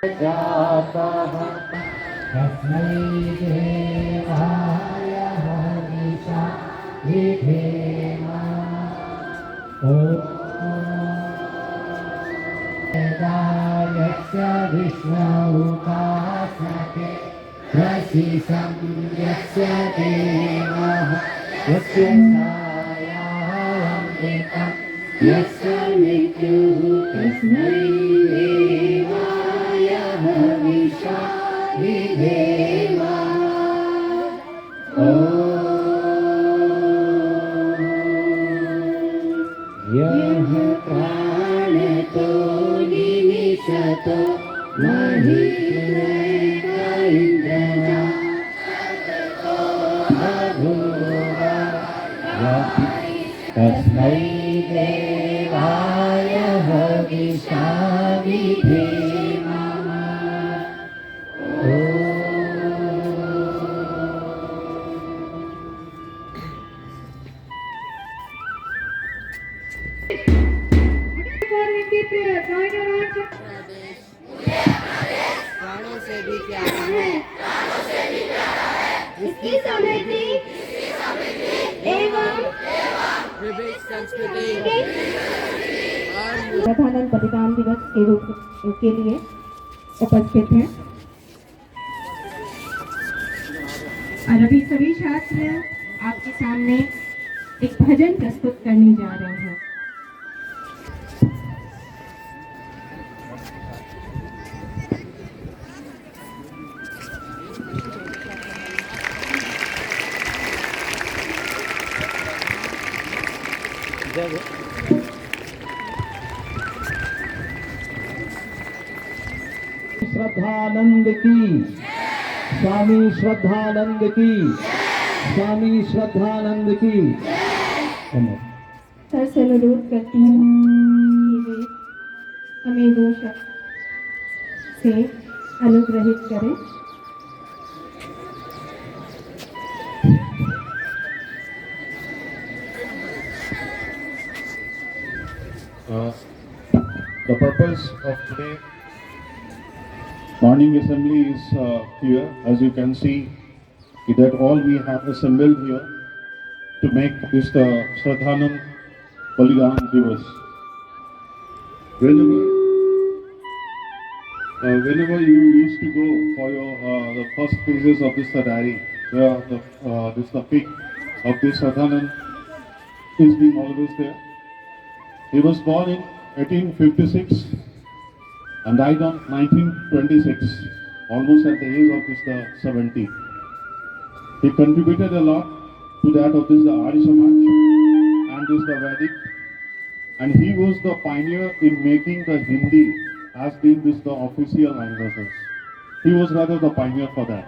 जातः तस्मै देवाय हविषा विधेम। ॐ यस्य विष्णुपासते प्रसीदं यस्य देवः यस्य छायामृतं यस्य मृत्युः तस्मै देवाय हविषा विधेम। यः प्राणतो निविशतो महीन्द्र इन्द्रजा बभूव तस्मै देवाय हविषा विधेम। प्राणों से भी प्यारा है, इसकी समृद्धि एवं विविध संस्कृति राधानंद बलिदान दिवस के रूप के लिए उपस्थित हैं। और अभी सभी छात्र आपके सामने एक भजन प्रस्तुत करने जा रहे हैं। श्रद्धानंद की, स्वामी श्रद्धानंद की, स्वामी श्रद्धानंद की। सर से अनुरोध करती हूँ कि वे हमें 2 शब्द से अनुग्रहित करें। The purpose of today morning assembly is here. As you can see, that all we have assembled here to make this the Shraddhanand Balidan Divas. Whenever you used to go for your the first phases of this diary, where the peak of this Shraddhanand is being always there. He was born in 1856 and died on 1926, almost at the age of this 70. He contributed a lot to that of this the Arya Samaj and this the Vedic, and he was the pioneer in making the Hindi as being this the official languages. He was rather the pioneer for that.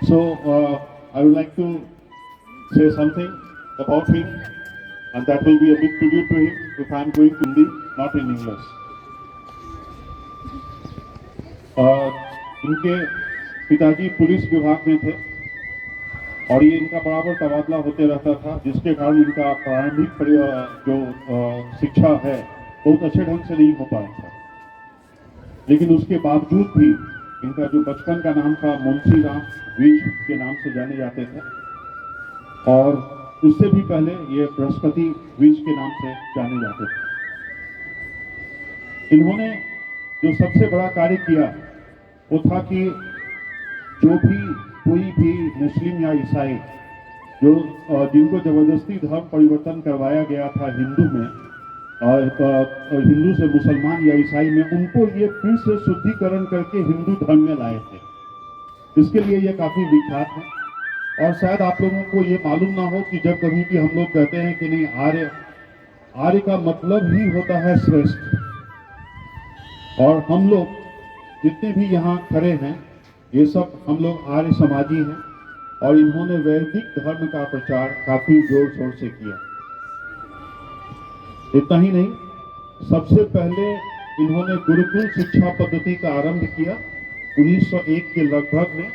So I would like to say something about him, and that will be a big tribute to him if I am going to Hindi, not in English. इनके पिताजी police विभाग में थे और ये इनका बराबर तबादला होते रहता था, जिसके कारण इनका प्रारंभिक जो शिक्षा है बहुत अच्छे ढंग से नहीं हो पाया था। लेकिन उसके बावजूद भी इनका जो बचपन का नाम था मुंशी राम विज के नाम से जाने जाते थे, और उससे भी पहले ये बृहस्पति विज के नाम से जाने जाते थे। इन्होंने जो सबसे बड़ा कार्य किया वो था कि जो भी कोई भी मुस्लिम या ईसाई जो जिनको जबरदस्ती धर्म परिवर्तन करवाया गया था हिंदू में, हिंदू से मुसलमान या ईसाई में, उनको ये फिर से शुद्धिकरण करके हिंदू धर्म में लाए थे। इसके लिए ये काफी विख्यात है। और शायद आप लोगों को ये मालूम ना हो कि जब कभी भी हम लोग कहते हैं कि नहीं आर्य का मतलब ही होता है श्रेष्ठ, और हम लोग जितने भी यहाँ खड़े हैं ये सब हम लोग आर्य समाजी हैं, और इन्होंने वैदिक धर्म का प्रचार काफी जोर शोर से किया। इतना ही नहीं, सबसे पहले इन्होंने गुरुकुल शिक्षा पद्धति का आरंभ किया 1901 के लगभग में,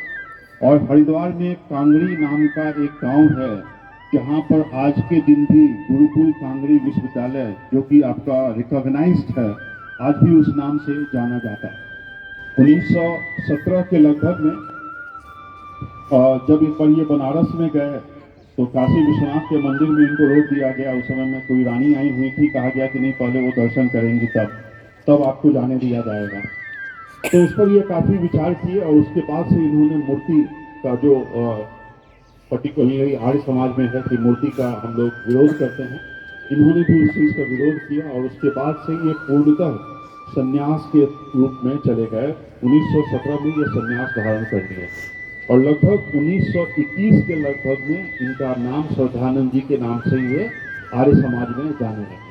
और हरिद्वार में कांगड़ी नाम का एक गांव है जहां पर आज के दिन भी गुरुकुल कांगड़ी विश्वविद्यालय जो कि आपका रिकॉग्नाइज्ड है, आज भी उस नाम से जाना जाता है। 1917 के लगभग में जब एक बार ये बनारस में गए तो काशी विश्वनाथ के मंदिर में इनको रोक दिया गया। उस समय में कोई रानी आई हुई थी, कहा गया कि नहीं पहले वो दर्शन करेंगी तब आपको जाने दिया जाएगा। तो उस पर ये काफी विचार किए और उसके बाद से इन्होंने मूर्ति का जो पर्टिकुलरली आर्य समाज में है कि मूर्ति का हम लोग विरोध करते हैं, इन्होंने भी उस चीज का विरोध किया और उसके बाद से ये पूर्णतः संन्यास के रूप में चले गए। 1917 में ये संन्यास धारण कर लिए और लगभग 1921 के लगभग में इनका नाम श्रद्धानंद जी के नाम से ये आर्य समाज में जाने लगे।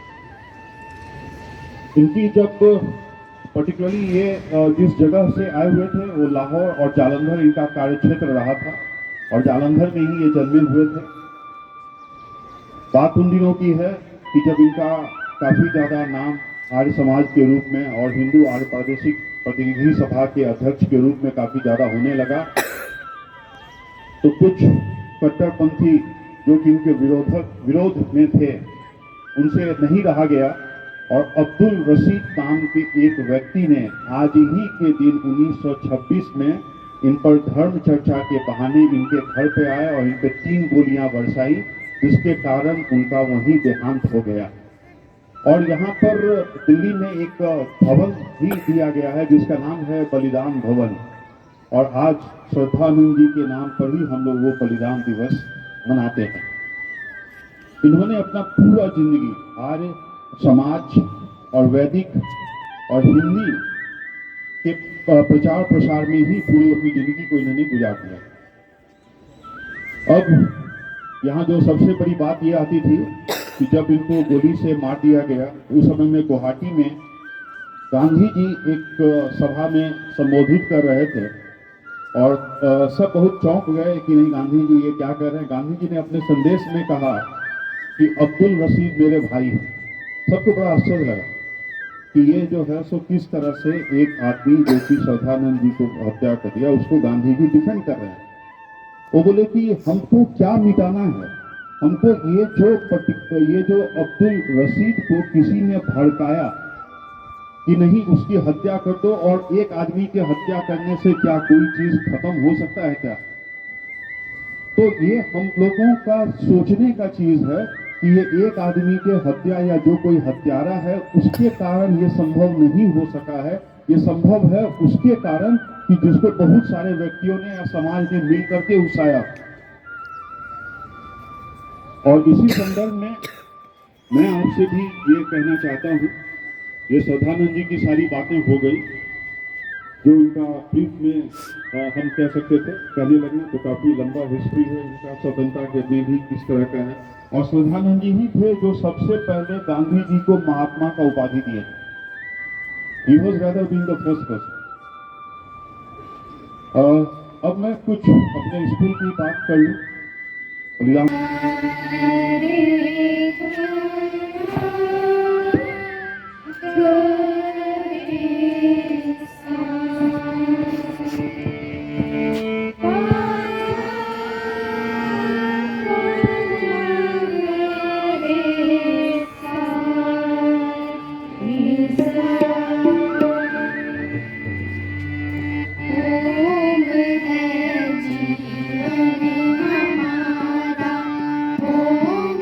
इनकी जब पर्टिकुलरली ये जिस जगह से आए हुए थे वो लाहौर और जालंधर इनका कार्य क्षेत्र रहा था और जालंधर में ही ये जन्मे हुए थे। बात उन दिनों की है कि जब इनका काफी ज्यादा नाम आर्य समाज के रूप में और हिंदू आर्य प्रादेशिक प्रतिनिधि सभा के अध्यक्ष के रूप में काफी ज्यादा होने लगा, तो कुछ कट्टरपंथी जो कि उनके विरोध में थे उनसे नहीं रहा गया और अब्दुल रशीद नाम के एक व्यक्ति ने आज ही के दिन 1926 में इन पर धर्म चर्चा के बहाने इनके घर पे आए और इन पे 3 गोलियां बरसाई, जिसके कारण उनका वहीं देहांत हो गया। और यहाँ पर दिल्ली में एक भवन भी दिया गया है जिसका नाम है बलिदान भवन और आज श्रद्धानंद जी के नाम पर ही हम लोग वो बलिदान दिवस मनाते हैं। इन्होंने अपना पूरा जिंदगी आर्य समाज और वैदिक और हिंदी के प्रचार प्रसार में ही पूरी अपनी जिंदगी को इन्होंने गुजार दिया। अब यहाँ जो सबसे बड़ी बात ये आती थी कि जब इनको गोली से मार दिया गया, उस समय में गुवाहाटी में गांधी जी एक सभा में संबोधित कर रहे थे और सब बहुत चौंक गए कि नहीं गांधी जी ये क्या कर रहे हैं। गांधी जी ने अपने संदेश में कहा कि अब्दुल रशीद मेरे भाई हैं। सबको बड़ा आश्चर्य लगा कि ये जो है सो किस तरह से एक आदमी जो कि श्रद्धानंद जी को हत्या कर दिया उसको गांधी जी डिफेंड कर रहे हैं। वो बोले कि हमको क्या मिटाना है, हमको ये जो अब्दुल रशीद को किसी ने भड़काया कि नहीं उसकी हत्या कर दो और एक आदमी की हत्या करने से क्या कोई चीज खत्म हो सकता है क्या। तो ये हम लोगों का सोचने का चीज है कि ये एक आदमी के हत्या या जो कोई हत्यारा है उसके कारण ये संभव नहीं हो सका है। ये संभव है उसके कारण कि जिसको बहुत सारे व्यक्तियों ने या समाज ने मिल करके उसाया। और इसी संदर्भ में मैं आपसे भी ये कहना चाहता हूँ, ये श्रद्धानंद जी की सारी बातें हो गई जो इनका ब्रीफ में हम कह सकते थे कहने लगे तो काफी लंबा हिस्ट्री है इनका स्वतंत्रता के में भी किस तरह का है। और श्रद्धानंद जी ही थे जो सबसे पहले गांधी जी को महात्मा का उपाधि दिए। He was rather being the first person. अब मैं कुछ अपने स्कूल की बात कर लूं। ओम है जीवन हमारा, ओम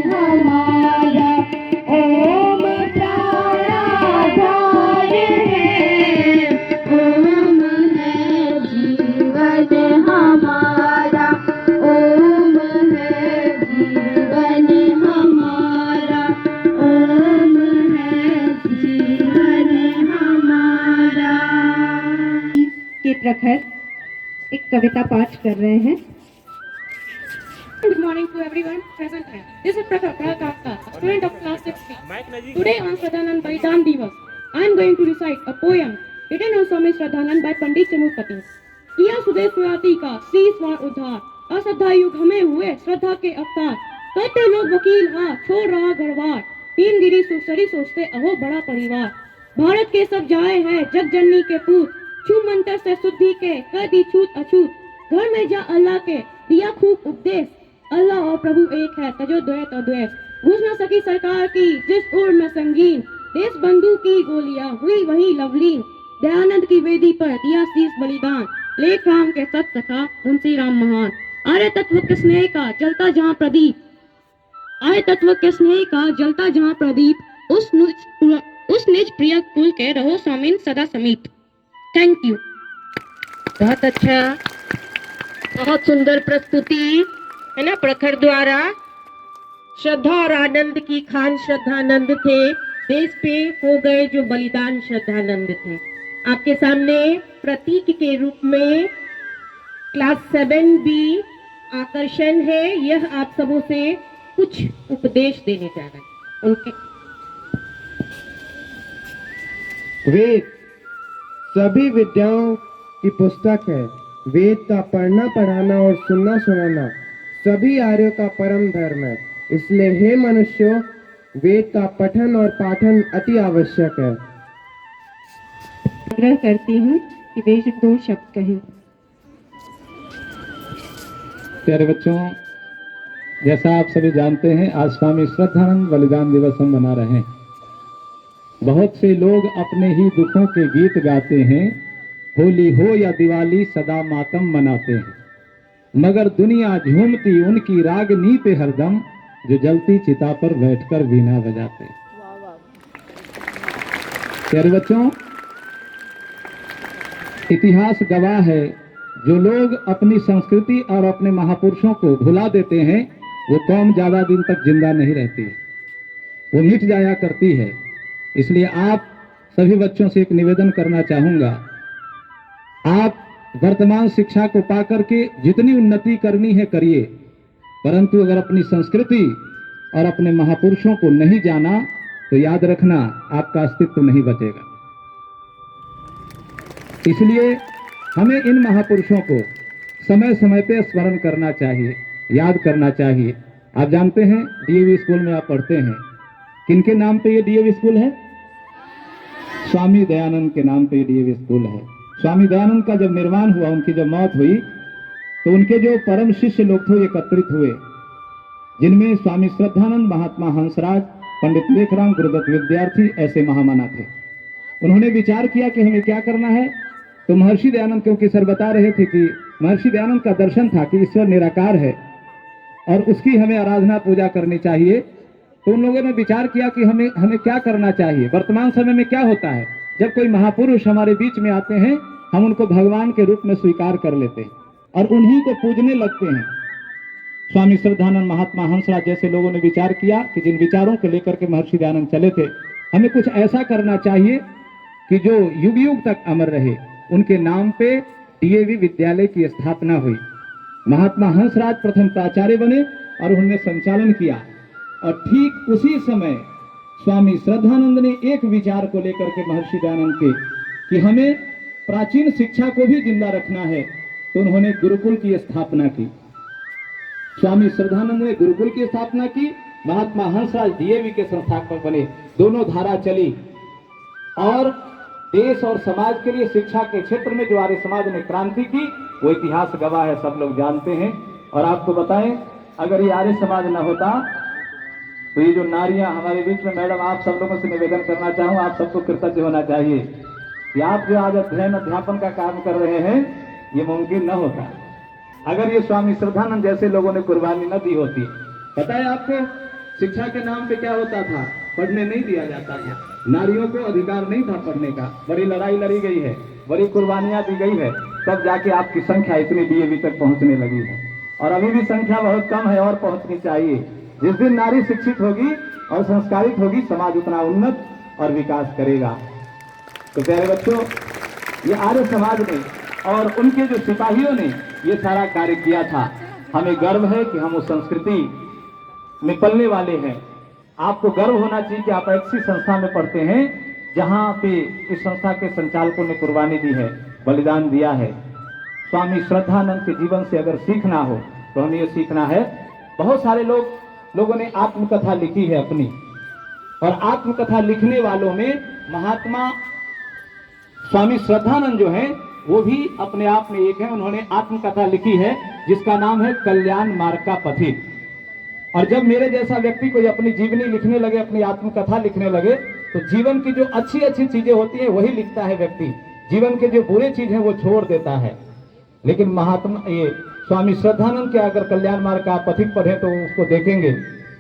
हमारा, ओम प्राणाधार है, ओम है जीवन हमारा, ओम है जीवन हमारा, ओम है जीवन हमारा। के प्रखर एक कविता पाठ कर रहे हैं। Good morning to everyone present here. This is Prakhar Prakash, student of class 6B. Today on Shraddhanand Balidan Divas, I am going to recite a poem written on Swami Shraddhanand by Pandit Chenupati. किया सुदेश सुयाती का श्री स्वर उद्धार, अश्रद्धा युग हमें हुए श्रद्धा के अवतार। कहते लोग वकील हाँ छोड़ रहा घरवार, हीनगिरी सुसरी सोचते अहो बड़ा परिवार। भारत के सब जाए हैं जग जननी के पूत, छू मंत्र से शुद्धि के कर दी छूत अछूत। घर में जा अल्लाह के दिया खूब उपदेश, अल्लाह और प्रभु एक है तजो द्वैत और द्वेष। घुस न सकी सरकार की जिस उड़ में संगीन, देश बंधु की गोलियां हुई वही लवलीन। दयानंद की वेदी पर दिया शीस बलिदान, लेख राम के सत सखा मुंशी राम महान। आर्य तत्व के स्नेह का जलता जहाँ प्रदीप, आर्य तत्व के स्नेह का जलता जहाँ प्रदीप, उस निज प्रिय कुल के रहो स्वामीन सदा समीप। Thank you. बहुत अच्छा, बहुत सुंदर प्रस्तुति है ना प्रखर द्वारा। श्रद्धा और आनंद की खान श्रद्धानंद थे, देश पे हो गए जो बलिदान श्रद्धानंद थे। आपके सामने प्रतीक के रूप में क्लास 7B आकर्षण है, यह आप सबों से कुछ उपदेश देने जा रहे हैं। उनके वेद सभी विद्याओं की पुस्तक है। वेद का पढ़ना पढ़ाना और सुनना सुनाना सभी आर्यों का परम धर्म है। इसलिए हे मनुष्यों, वेद का पठन और पाठन अति आवश्यक है। आग्रह करती हूँ कि वे 2 शब्द कहें। प्यारे बच्चों, जैसा आप सभी जानते हैं आज स्वामी श्रद्धानंद बलिदान दिवस हम मना रहे हैं। बहुत से लोग अपने ही दुखों के गीत गाते हैं, होली हो या दिवाली सदा मातम मनाते हैं, मगर दुनिया झूमती उनकी रागनी पे हरदम, जो जलती चिता पर बैठकर वीणा बजाते हैं। प्यारे बच्चों, इतिहास गवाह है, जो लोग अपनी संस्कृति और अपने महापुरुषों को भुला देते हैं वो कौम ज्यादा दिन तक जिंदा नहीं रहती है, वो मिट जाया करती है। इसलिए आप सभी बच्चों से एक निवेदन करना चाहूंगा, आप वर्तमान शिक्षा को पाकर के जितनी उन्नति करनी है करिए, परंतु अगर अपनी संस्कृति और अपने महापुरुषों को नहीं जाना तो याद रखना आपका अस्तित्व नहीं बचेगा। इसलिए हमें इन महापुरुषों को समय समय पे स्मरण करना चाहिए, याद करना चाहिए। आप जानते हैं डीएवी स्कूल में आप पढ़ते हैं, किनके नाम पे ये डीएवी स्कूल है? स्वामी दयानंद के नाम पे ये डीएवी स्कूल है। स्वामी दयानंद का जब निर्वाण हुआ, उनकी जब मौत हुई, तो उनके जो परम शिष्य लोग थे एकत्रित हुए, जिनमें स्वामी श्रद्धानंद, महात्मा हंसराज, पंडित लेखराम, गुरुदत्त विद्यार्थी ऐसे महामना थे। उन्होंने विचार किया कि हमें क्या करना है, तो महर्षि दयानंद, क्योंकि सर बता रहे थे कि महर्षि दयानंद का दर्शन था कि ईश्वर निराकार है और उसकी हमें आराधना पूजा करनी चाहिए। तो उन लोगों ने विचार किया कि हमें क्या करना चाहिए। वर्तमान समय में क्या होता है, जब कोई महापुरुष हमारे बीच में आते हैं, हम उनको भगवान के रूप में स्वीकार कर लेते हैं और उन्हीं को पूजने लगते हैं। स्वामी श्रद्धानंद, महात्मा हंसराज जैसे लोगों ने विचार किया कि जिन विचारों को लेकर के महर्षि दयानंद चले थे, हमें कुछ ऐसा करना चाहिए कि जो युग युग तक अमर रहे। उनके नाम पे डीएवी विद्यालय की स्थापना हुई। महात्मा हंसराज प्रथम प्राचार्य बने और उन्होंने संचालन किया, और ठीक उसी समय स्वामी श्रद्धानंद ने एक विचार को लेकर के महर्षि दयानंद के कि हमें प्राचीन शिक्षा को भी जिंदा रखना है, तो उन्होंने गुरुकुल की स्थापना की। स्वामी श्रद्धानंद ने गुरुकुल की स्थापना की, महात्मा हंसराज डीएवी के संस्थापक बने। दोनों धारा चली और देश और समाज के लिए शिक्षा के क्षेत्र में जो आर्य समाज ने क्रांति की, वो इतिहास गवाह है, सब लोग जानते हैं। और आपको बताएं, अगर ये आर्य समाज न होता तो ये जो नारियां हमारे बीच में, मैडम आप सब लोगों से निवेदन करना चाहूँ, आप सबको कृतज्ञ होना चाहिए कि आप जो आज अध्ययन अध्यापन का काम कर रहे हैं, ये मुमकिन न होता अगर ये स्वामी श्रद्धानंद जैसे लोगों ने कुर्बानी न दी होती। पता है आपको, शिक्षा के नाम पे क्या होता था, पढ़ने नहीं दिया जाता था, नारियों को अधिकार नहीं था पढ़ने का। बड़ी लड़ाई लड़ी गई है, बड़ी कुर्बानियां दी गई है, तब जाके आपकी संख्या इतनी डीएवी तक पहुंचने लगी है। और अभी भी संख्या बहुत कम है और पहुंचनी चाहिए। जिस दिन नारी शिक्षित होगी और संस्कारित होगी, समाज उतना उन्नत और विकास करेगा। तो प्यारे बच्चों, ये आर्य समाज ने और उनके जो सिपाहियों ने ये सारा कार्य किया था। हमें गर्व है कि हम उस संस्कृति में पलने वाले हैं। आपको गर्व होना चाहिए कि आप ऐसी संस्था में पढ़ते हैं जहां पे इस संस्था के संचालकों ने कुर्बानी दी है, बलिदान दिया है। स्वामी श्रद्धानंद के जीवन से अगर सीखना हो तो हमें ये सीखना है। बहुत सारे लोगों ने आत्मकथा लिखी है अपनी, और आत्मकथा लिखने वालों में महात्मा स्वामी श्रद्धानंद जो हैं वो भी अपने आप में एक है। उन्होंने आत्मकथा लिखी है जिसका नाम है कल्याण मार्ग का पथिक। और जब मेरे जैसा व्यक्ति कोई अपनी जीवनी लिखने लगे, अपनी आत्मकथा लिखने लगे, तो जीवन की जो अच्छी अच्छी चीजें होती हैं वही लिखता है व्यक्ति। जीवन के जो बुरे चीज हैं वो छोड़ देता है। लेकिन महात्मा ये स्वामी श्रद्धानंद के अगर कल्याण मार्ग का पथिक पढ़े तो उसको देखेंगे,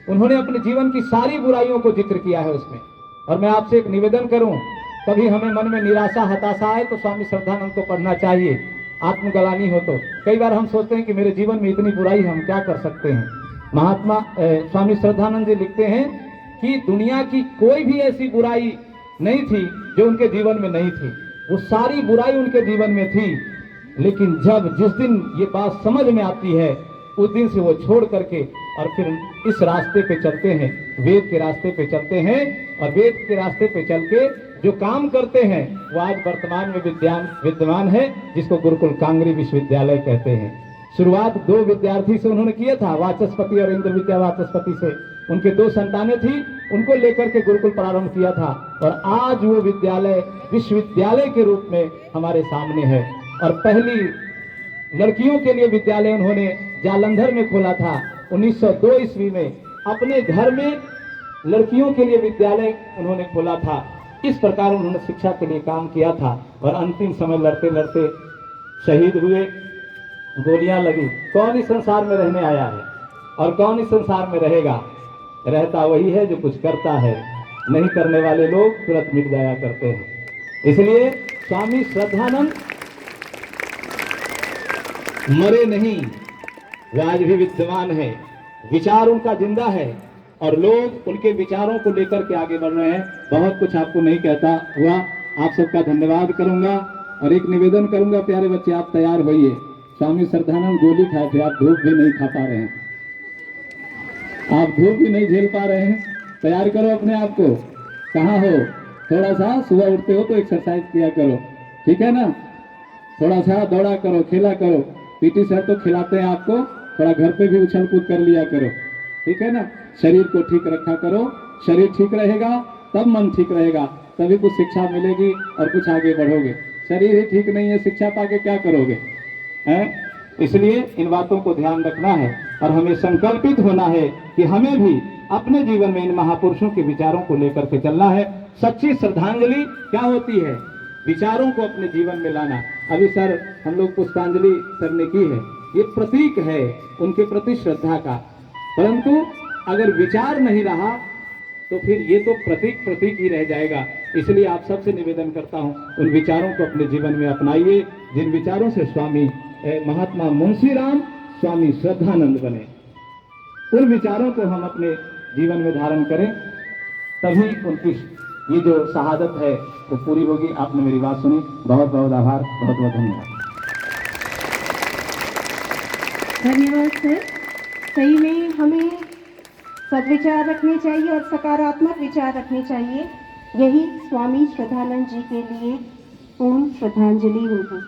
उन्होंने अपने जीवन की सारी बुराइयों को जिक्र किया है उसमें। और मैं आपसे एक निवेदन करूं, कभी हमें मन में निराशा हताशा आए तो स्वामी श्रद्धानंद को पढ़ना चाहिए। आत्मग्लानि हो तो कई बार हम सोचते हैं कि मेरे जीवन में इतनी बुराई, हम क्या कर सकते हैं। महात्मा स्वामी श्रद्धानंद जी लिखते हैं कि दुनिया की कोई भी ऐसी बुराई नहीं थी जो उनके जीवन में नहीं थी। वो सारी बुराई उनके जीवन में थी, लेकिन जिस दिन ये बात समझ में आती है उस दिन से वो छोड़ करके और फिर इस रास्ते पे चलते हैं, वेद के रास्ते पे चलते हैं। और वेद के रास्ते पे चल के जो काम करते हैं वो आज वर्तमान में विद्यमान है, जिसको गुरुकुल कांगरी विश्वविद्यालय कहते हैं। शुरुआत 2 विद्यार्थी से उन्होंने किया था, वाचस्पति और इंद्र विद्या वाचस्पति से। उनके 2 संतानें थी, उनको लेकर के गुरुकुल प्रारंभ किया था। और आज वो विद्यालय विश्वविद्यालय के रूप में हमारे सामने है। और पहली लड़कियों के लिए विद्यालय उन्होंने जालंधर में खोला था 1902 ईस्वी में। अपने घर में लड़कियों के लिए विद्यालय उन्होंने खोला था। इस प्रकार उन्होंने शिक्षा के लिए काम किया था। और अंतिम समय लड़ते लड़ते शहीद हुए, गोलियां लगी। कौन इस संसार में रहने आया है और कौन इस संसार में रहेगा? रहता वही है जो कुछ करता है, नहीं करने वाले लोग तुरंत मिट जाया करते हैं। इसलिए स्वामी श्रद्धानंद मरे नहीं, वो आज भी विद्यमान है। विचार उनका जिंदा है और लोग उनके विचारों को लेकर के आगे बढ़ रहे हैं। बहुत कुछ आपको नहीं कहता हुआ आप सबका धन्यवाद करूंगा और एक निवेदन करूंगा, प्यारे बच्चे आप तैयार होइए। स्वामी श्रद्धानंद गोली खाए थे, आप धूप भी नहीं खा पा रहे हैं, आप धूप भी नहीं झेल पा रहे हैं। तैयार करो अपने आप को। कहाँ हो? थोड़ा सा सुबह उठते हो तो एक्सरसाइज किया करो, ठीक है ना? थोड़ा सा दौड़ा करो, खेला करो। पीटी सर तो खिलाते हैं आपको, थोड़ा घर पे भी उछल कूद कर लिया करो, ठीक है ना? शरीर को ठीक रखा करो। शरीर ठीक रहेगा तब मन ठीक रहेगा, तभी कुछ शिक्षा मिलेगी और कुछ आगे बढ़ोगे। शरीर ही ठीक नहीं है, शिक्षा पाके क्या करोगे हैं? इसलिए इन बातों को ध्यान रखना है और हमें संकल्पित होना है कि हमें भी अपने जीवन में इन महापुरुषों के विचारों को लेकर के चलना है। सच्ची श्रद्धांजलि क्या होती है? विचारों को अपने जीवन में लाना। अभी सर हम लोग पुष्पांजलि सर ने की है, ये प्रतीक है उनके प्रति श्रद्धा का। परंतु अगर विचार नहीं रहा तो फिर ये तो प्रतीक ही रह जाएगा। इसलिए आप सबसे निवेदन करता हूँ, उन विचारों को अपने जीवन में अपनाइए जिन विचारों से स्वामी महात्मा मुंशीराम स्वामी श्रद्धानंद बने। उन विचारों को हम अपने जीवन में धारण करें, तभी उनकी ये जो शहादत है वो पूरी होगी। आपने मेरी बात सुनी, बहुत बहुत आभार, बहुत बहुत धन्यवाद। धन्यवाद सर। सही में हमें सद्विचार रखने चाहिए और सकारात्मक विचार रखने चाहिए। यही स्वामी श्रद्धानंद जी के लिए पूर्ण श्रद्धांजलि होगी।